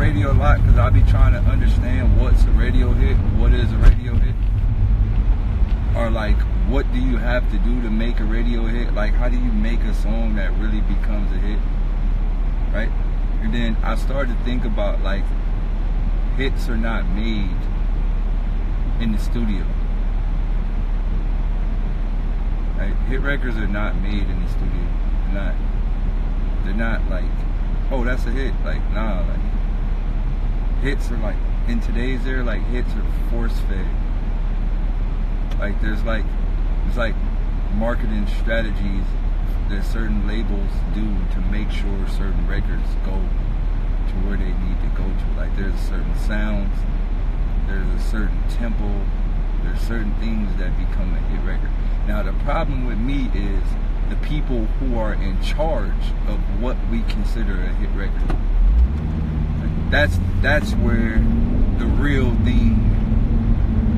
radio a lot because I be trying to understand what's a radio hit, what is a radio hit, or like what do you have to do to make a radio hit? Like how do you make a song that really becomes a hit, right? And then I started to think about like hits are not made in the studio. Right? Hit records are not made in the studio. They're not like, oh, that's a hit. Like, nah, like hits are like, in today's era, like hits are force fed. Like it's like marketing strategies that certain labels do to make sure certain records go to where they need to go to. Like there's certain sounds, there's a certain tempo, there's certain things that become a hit record. Now the problem with me is the people who are in charge of what we consider a hit record. That's where the real thing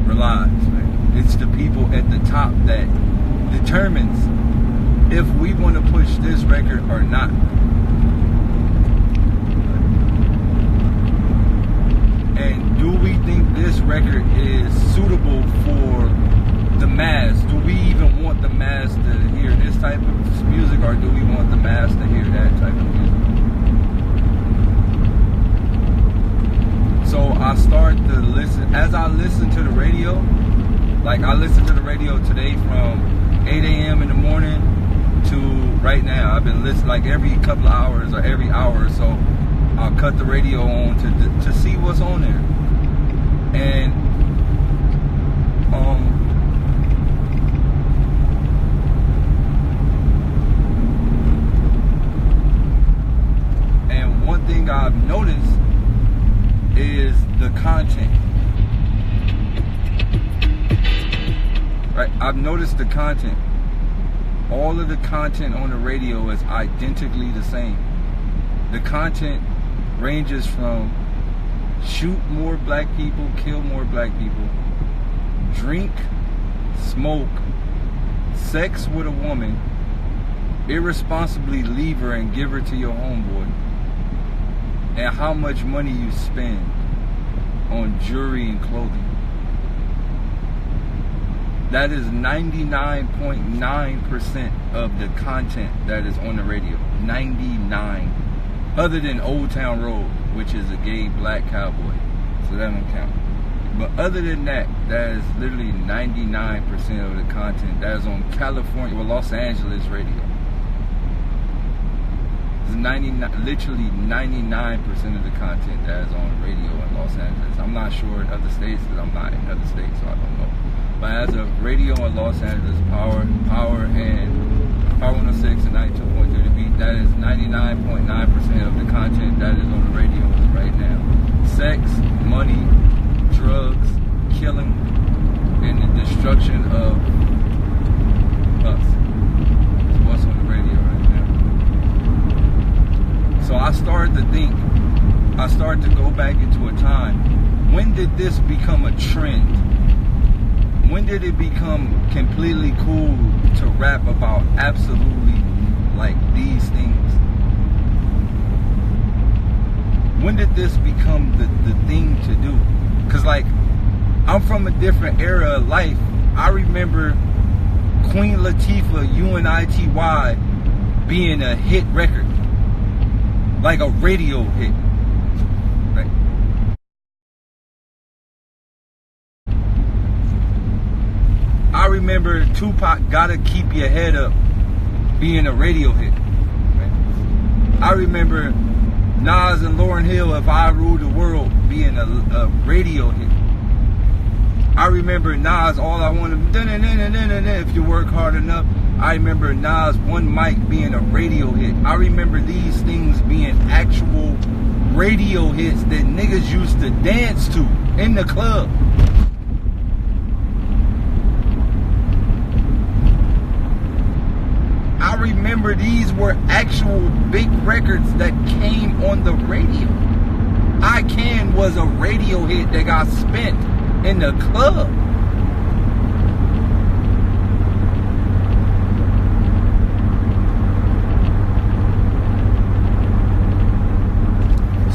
relies. Right? It's the people at the top that determines if we want to push this record or not. And do we think this record is suitable for the mass? Do we even want the mass to hear this type of music, or do we want the mass to hear that type of music? So I start to listen, as I listen to the radio, like I listened to the radio today from 8 a.m. in the morning to right now. I've been listening like every couple of hours or every hour or so. I'll cut the radio on to see what's on there. And one thing I've noticed is the content. Right? I've noticed the content. All of the content on the radio is identically the same. The content ranges from shoot more black people, kill more black people, drink, smoke, sex with a woman, irresponsibly leave her and give her to your homeboy, and how much money you spend on jewelry and clothing. That is 99.9% of the content that is on the radio. 99. Other than Old Town Road, which is a gay black cowboy. So that don't count. But other than that, that is literally 99% of the content that is on California, well, Los Angeles radio. It's literally 99% of the content that is on radio in Los Angeles. I'm not sure in other states because I'm not in other states, so I don't know. But as of radio in Los Angeles, Power and Power 106 and 92.3 The Beat, that is 99.9% of the content that is on the radio right now. Sex, money, drugs, killing, and the destruction of us. That's what's on the radio right now. So I started to think, I started to go back into a time. When did this become a trend? When did it become completely cool to rap about absolutely like these things? When did this become the thing to do? Because like, I'm from a different era of life. I remember Queen Latifah, UNITY being a hit record. Like a radio hit. Right? I remember Tupac, Gotta Keep Your Head Up being a radio hit. Right? I remember Nas and Lauryn Hill, If I Rule the World, being a radio hit. I remember Nas, All I Want to, If You Work Hard Enough. I remember Nas, One Mic being a radio hit. I remember these things being actual radio hits that niggas used to dance to in the club. I remember these were actual big records that came on the radio. I Can was a radio hit that got spent in the club.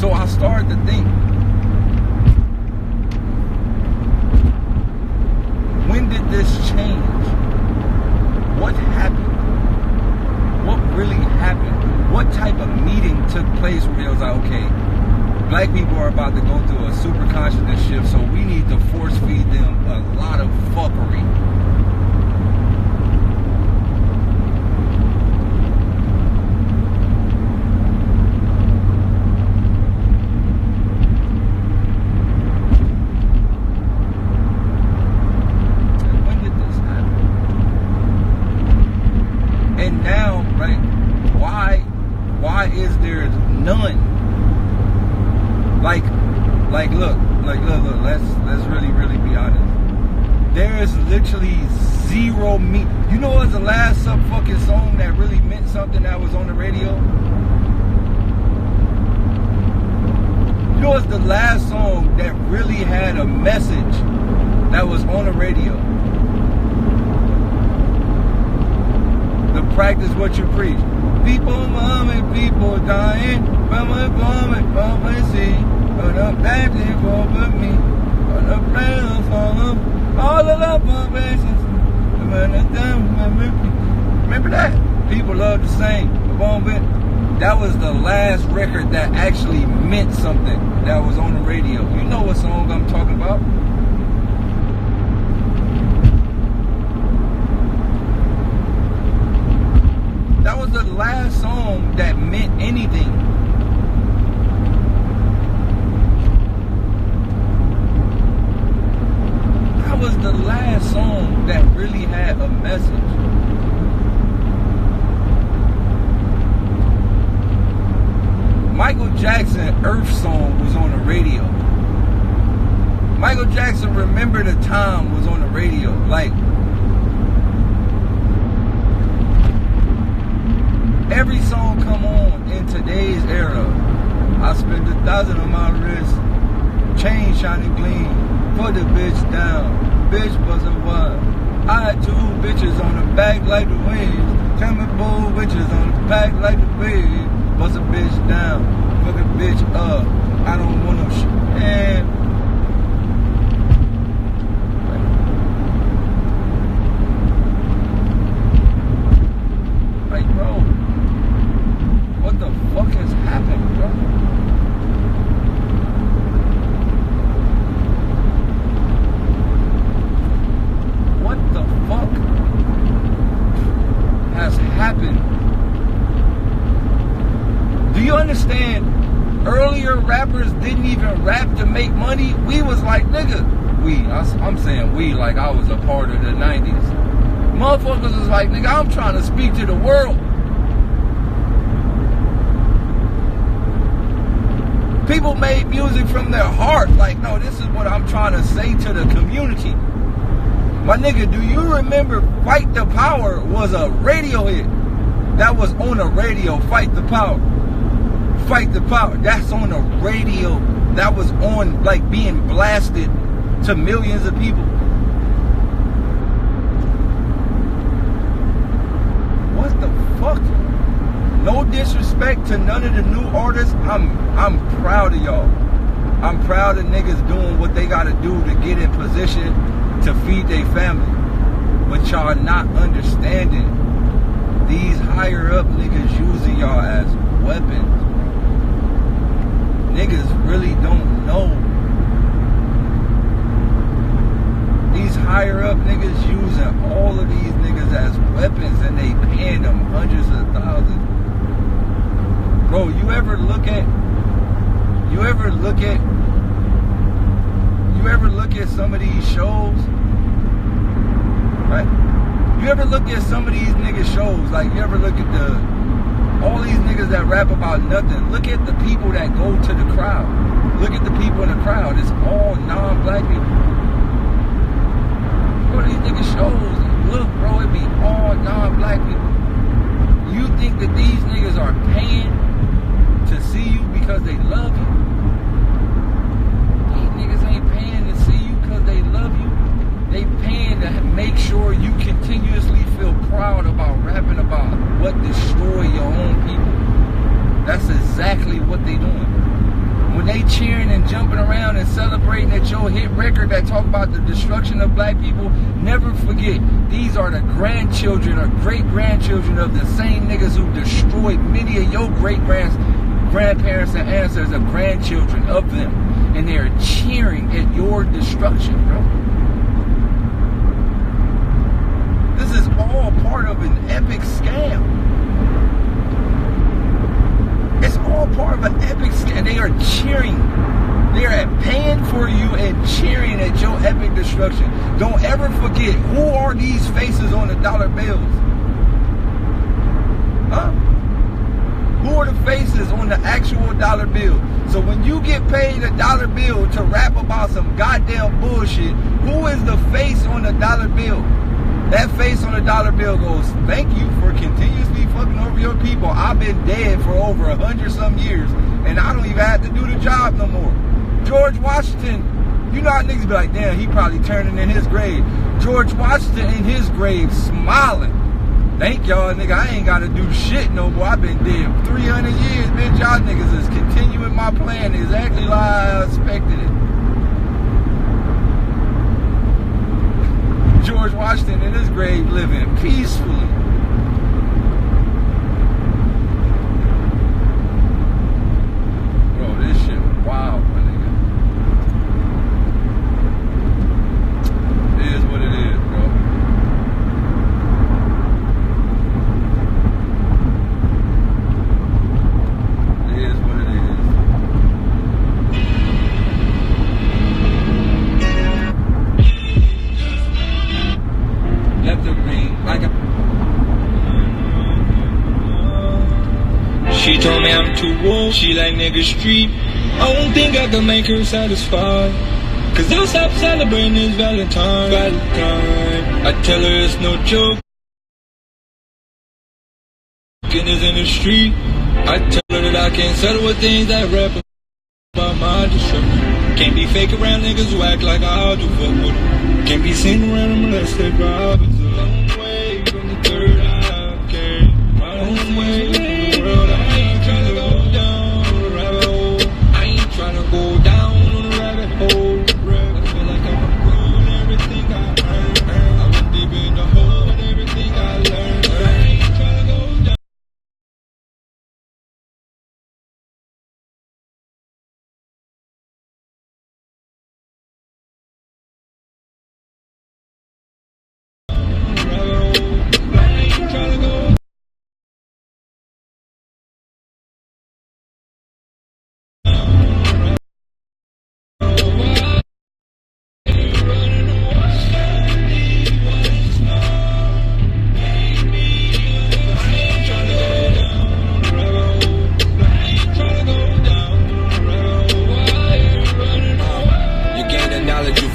So I started to think, when did this change? What happened? What really happened? What type of meeting took place where it was like, okay, black people are about to go through a super consciousness shift, so we need to force feed them a lot of fuckery. Look, let's really be honest. There is literally zero meat. You know what's the last fucking song that really meant something that was on the radio? You know what's the last song that really had a message that was on the radio? To practice what you preach. People momming, people dying from a vomit, prophecy. On the back over me, on the plan for all of the probations. Remember that? People love to sing a bomb bit. That was the last record that actually meant something that was on the radio. You know what song I'm talking about? That was the last song that meant anything. Was the last song that really had a message. Michael Jackson Earth Song was on the radio. Michael Jackson Remember the Time was on the radio. Like, every song come on in today's era. I spent 1,000 on my wrist, chain shining gleam, put the bitch down. Bitch was a what? I had 2 bitches on the back like the wings. Tell me 4 bitches on the back like the wings. Bust a bitch down, fuck a bitch up. I don't want no shit. Man. Like, bro, what the fuck has happened, bro? Happened. Do you understand? Earlier rappers didn't even rap to make money. We was like, nigga, I'm saying we like I was a part of the 90s. Motherfuckers was like, nigga, I'm trying to speak to the world. People made music from their heart. Like, no, this is what I'm trying to say to the community. My nigga, do you remember Fight the Power was a radio hit? That was on the radio, Fight the Power. Fight the Power, that's on the radio. That was on, like, being blasted to millions of people. What the fuck? No disrespect to none of the new artists. I'm proud of y'all. I'm proud of niggas doing what they gotta do to get in position to feed their family. But y'all not understanding these higher up niggas using y'all as weapons. Niggas really don't know. These higher up niggas using all of these niggas as weapons, and they paying them hundreds of thousands. Bro, you ever look at some of these shows? Right? You ever look at some of these niggas shows? Like, you ever look at all these niggas that rap about nothing? Look at the people that go to the crowd. Look at the people in the crowd. It's all non-black people. Go to these niggas shows and look, bro, it be all non-black people. You think that these niggas are paying to see you because they love you? These niggas ain't paying to see you because they love you. They paying to make sure you continuously feel proud about rapping about what destroy your own people. That's exactly what they doing. they cheering and jumping around and celebrating at your hit record that talk about the destruction of black people, never forget, these are the grandchildren or great-grandchildren of the same niggas who destroyed many of your grandparents and ancestors, of grandchildren of them. And they're cheering at your destruction, bro. This is all part of an epic scam. It's all part of an epic scam. They are cheering. They are paying for you and cheering at your epic destruction. Don't ever forget, who are these faces on the dollar bills? Huh? Who are the faces on the actual dollar bill? So when you get paid a dollar bill to rap about some goddamn bullshit, who is the face on the dollar bill? That face on the dollar bill goes, thank you for continuously fucking over your people. I've been dead for over 100-some years, and I don't even have to do the job no more. George Washington, you know how niggas be like, damn, he probably turning in his grave. George Washington in his grave smiling. Thank y'all, nigga, I ain't got to do shit no more. I've been dead 300 years, bitch. Y'all niggas is continuing my plan exactly like I expected it. George Washington in his grave living peacefully. Bro, this shit wild, my nigga. It is what it is, bro. It is what it is. Left the ring like a... She told me I'm too woke, she like nigga street. I don't think I can make her satisfied, cause I'll stop celebrating this Valentine. I tell her it's no joke, is in the street. I tell her that I can't settle with things that rap about my destruction. Can't be fake around niggas who act like I do fuck with them. Can't be seen around them unless they rob. It's a long way from the third eye. Okay, my own way from the world. I ain't tryna go down on the rabbit hole. I ain't tryna go down on the rabbit hole. I feel like I'm ruin everything I earned. I went deep in the hole and everything I learned. I ain't tryna go down.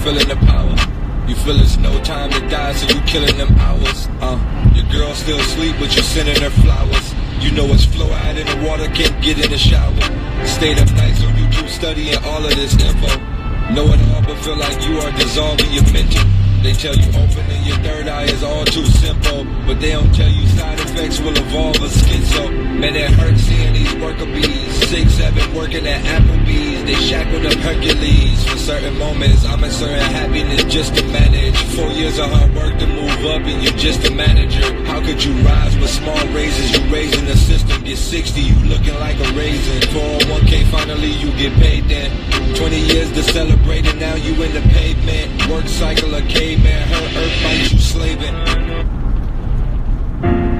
Feeling the power. You feel it's no time to die, so you killing them hours. Your girl still asleep, but you sending her flowers. You know it's flow out in the water, can't get in the shower. Stayed up nights on YouTube studying all of this info. Know it all, but feel like you are dissolving your mental. They tell you opening your third eye is all too simple, but they don't tell you side effects will evolve a schizo. Man, it hurts seeing these worker bees. 6, 7 working at Applebee's. They shackled up Hercules. For certain moments, I'm inserting happiness just to manage. 4 years of hard work to move up and you're just a manager. How could you rise with small raises? You raising the system, get 60, you looking like a raisin. 401k, finally you get paid then. 20 years to celebrate and now you in the pavement. Work cycle of caveman, her earth bites you slaving.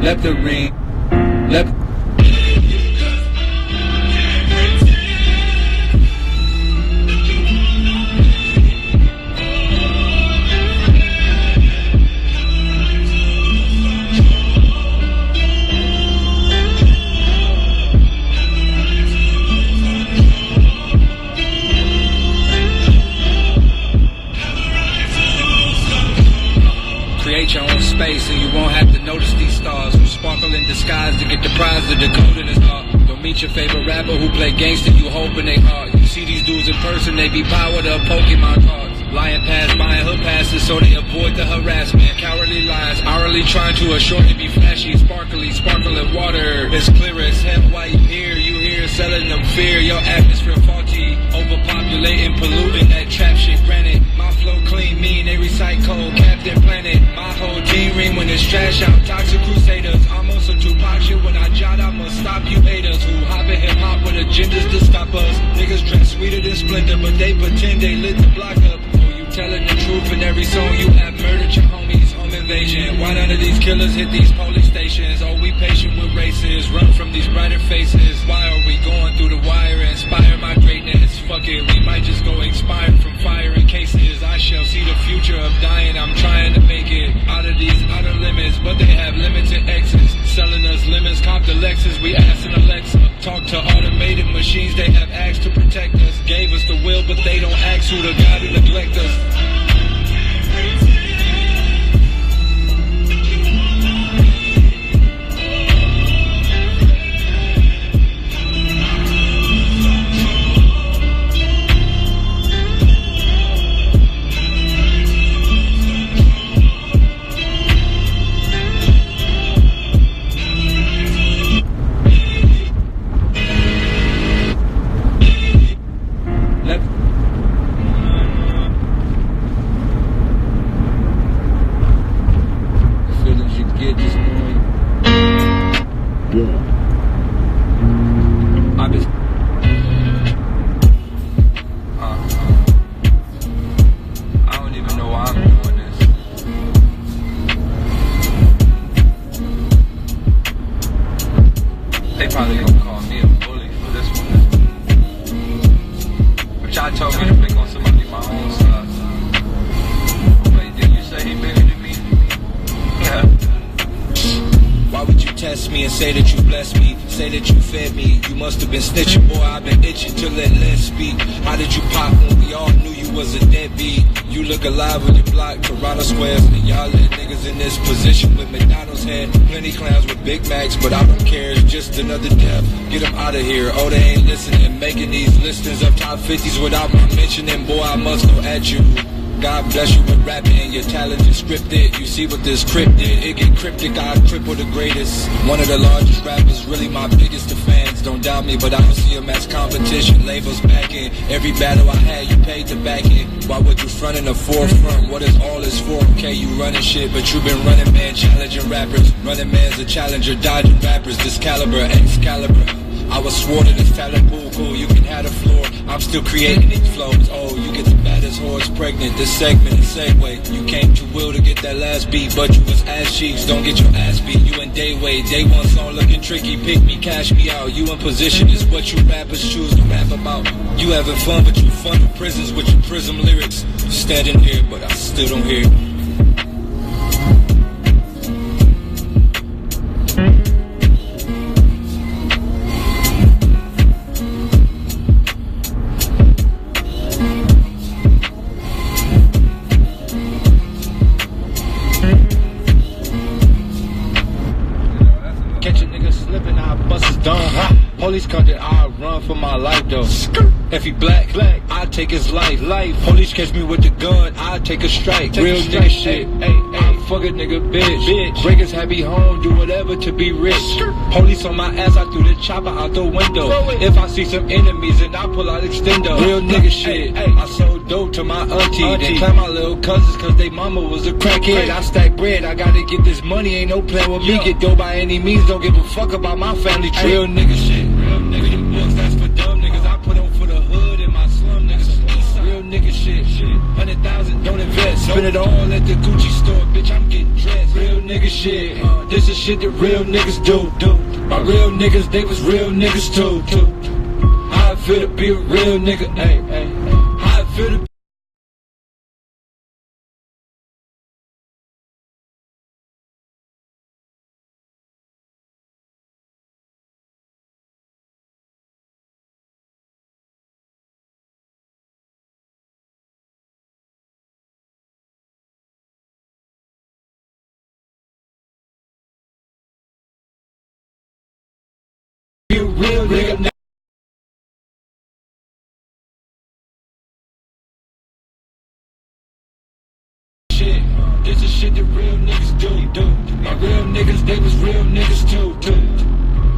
Left the ring, left. Create your own space and you won't have to notice these stars who sparkle in disguise to get the prize of decoding his heart. Don't meet your favorite rapper who play gangster, you hoping they hard. You see these dudes in person, they be powered up Pokemon cards. Lying past buying hood passes so they avoid the harassment. Cowardly lies, hourly trying to assure to be flashy, sparkly, sparkling water. It's clear as hell why you here selling them fear. Your atmosphere faulty city, overpopulating, polluting that trap shit. Granted, my flow clean, mean, they recycle, Captain Planet. My whole team ring when it's trash out. Toxic crusaders, I'm on some Tupac shit. When I jot, I must stop you haters who hop in hip hop with agendas to stop us. Niggas dress sweeter than Splendor, but they pretend they lit the block up. Telling the truth in every song you have murdered your homies, home invasion. Why none of these killers hit these police stations? Oh, we patient with races, run from these brighter faces. Why are we going through the wire? Inspire my greatness. Fuck it, we might just go expire from firing cases. I shall see the future of dying. I'm trying to make it out of these outer limits, but they have limited exits. Selling us lemons, cop the Lexus. We asking Alexa. Talk to automated machines, they have asked to protect us. Gave us the will, but they don't ask who the God who neglect us. Say that you blessed me, say that you fed me. You must have been snitching, boy, I've been itching to let less speak. How did you pop when we all knew you was a deadbeat? You look alive on your block, Toronto squares, and y'all let niggas in this position with McDonald's head. Plenty clowns with Big Macs, but I don't care, it's just another death. Get them out of here, oh, they ain't listening. Making these listings of top 50s without my mentioning, boy, I must go at you. God bless you with rapping, your talent is scripted. You see what this crypt did, it get cryptic, I cripple the greatest. One of the largest rappers, really my biggest of fans. Don't doubt me, but I don't see them as competition. Labels backing, every battle I had, you paid to back it. Why would you front in the forefront? What is all this for? Okay, you running shit, but you been running man, challenging rappers. Running man's a challenger, dodging rappers, this caliber, Excalibur. I was swore to this talent pool, cool, you can have the floor. I'm still creating these flows, oh, you get the baddest horse pregnant. This segment is segue, you came to will to get that last beat, but you was ass cheeks, don't get your ass beat. You and Daylyt, day one song looking tricky, pick me, cash me out. You in position is what you rappers choose to rap about. You having fun, but you fun in prisons with your prism lyrics. You standing here, but I still don't hear it. Police come that I run for my life though. If he black, I take his life. Police catch me with the gun, I take a strike. Real nigga shit. I fuck a nigga bitch. Break his happy home, do whatever to be rich. Police on my ass, I threw the chopper out the window. If I see some enemies, then I pull out extendo. Real nigga shit. I sold dope to my auntie. Then claim my little cousins cause they mama was a crackhead. I stack bread, I gotta get this money, ain't no plan with me. Get dope by any means, don't give a fuck about my family tree. Real nigga shit. Real nigga, them books, that's for dumb niggas. I put on for the hood and my slum niggas. Real nigga shit. 100,000, don't invest. Spend it all at the Gucci store, bitch, I'm getting dressed. Real nigga shit. This is shit that real niggas do. My real niggas, they was real niggas too. How I feel to be a real nigga, how I feel to be a real nigga. Shit, this is shit that real niggas do. My real niggas, they was real niggas too.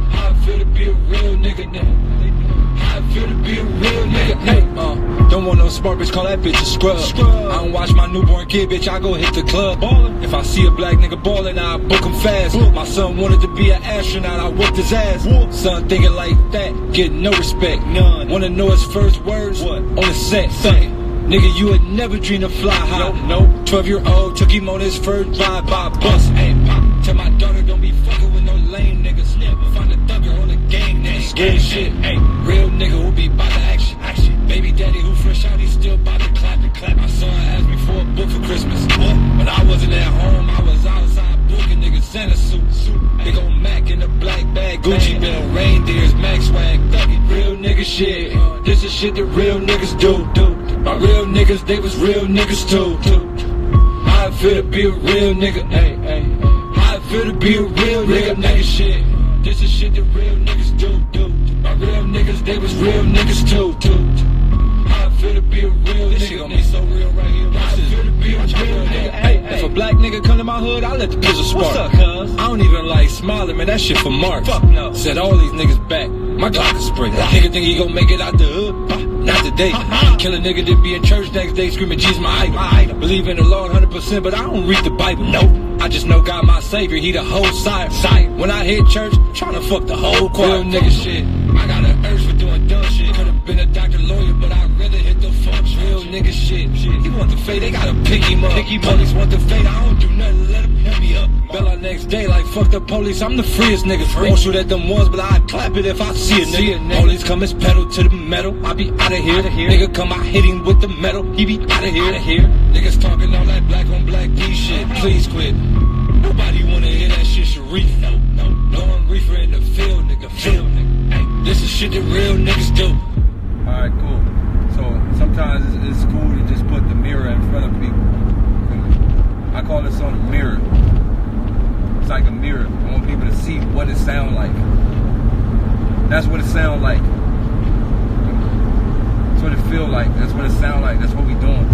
How I feel to be a real nigga now. How I feel to be a real nigga. nigga. Hey, don't want no smart bitch, call that bitch a scrub. I don't watch my newborn kid, bitch, I go hit the club. If I see a black nigga ballin', I book him fast. My son wanted to be an astronaut, I whooped his ass. Son thinking like that, get no respect. None. Wanna know his first words? What? On the set, nigga, you would never dream to fly high. Nope. 12-year-old took him on his first drive by bus. Hey, pop, tell my daughter don't be fucking with no lame niggas. Find a thugger on the gang, nigga. Scary shit. Hey, real nigga who be bout the action. Baby daddy who fresh out, he still bout to clap. My son asked me for a book for Christmas. But I wasn't at home, I was outside booking niggas Santa suit. Big ol' Mac in a black bag, Gucci belt, reindeers, Max swag, thuggin'. Real nigga shit. This is shit that real niggas do. My real niggas, they was real niggas too. How it feel to be a real nigga, how it feel to be a real nigga shit. This is shit that real niggas do. My real niggas, they was real niggas too. How it feel to be a real nigga. This shit gon' be so real right here. How it feel to be a real nigga. If a black nigga come to my hood, I let the pistol spark. What's up, cuz? I don't even like smiling, man, that shit for marks. Fuck no. Set all these niggas back, my Glock is spray. Nigga think he gon' make it out the hood? Not today. Kill a nigga that be in church next day screaming, Jesus my idol. Believe in the Lord 100%, but I don't read the Bible. Nope. I just know God my savior, he the whole side. When I hit church, tryna fuck the whole choir. Real nigga shit. I got an urge for doing dumb shit. Could've been a doctor, lawyer, but I'd rather hit the fuck. Real nigga shit. He want the fade, they gotta pick him up. Police want the fade, I don't do nothing, let him hit me up. Bella next day like fuck the police, I'm the freest nigga. Won't shoot at them ones, but I'd clap it if I see a nigga. Police come and pedal to the metal, I be outta here. Nigga come, I hit him with the metal, he be outta here. Niggas talking all that black on black D shit, please quit. Nobody wanna hear that shit, Sharif. No one reefer in the field, nigga. Hey, this is shit that real niggas do. Alright, cool. So sometimes it's cool to just put the mirror in front of people. I call this song a mirror. It's like a mirror. I want people to see what it sound like. That's what it sound like. That's what it feel like. That's what it sound like. That's what we doing.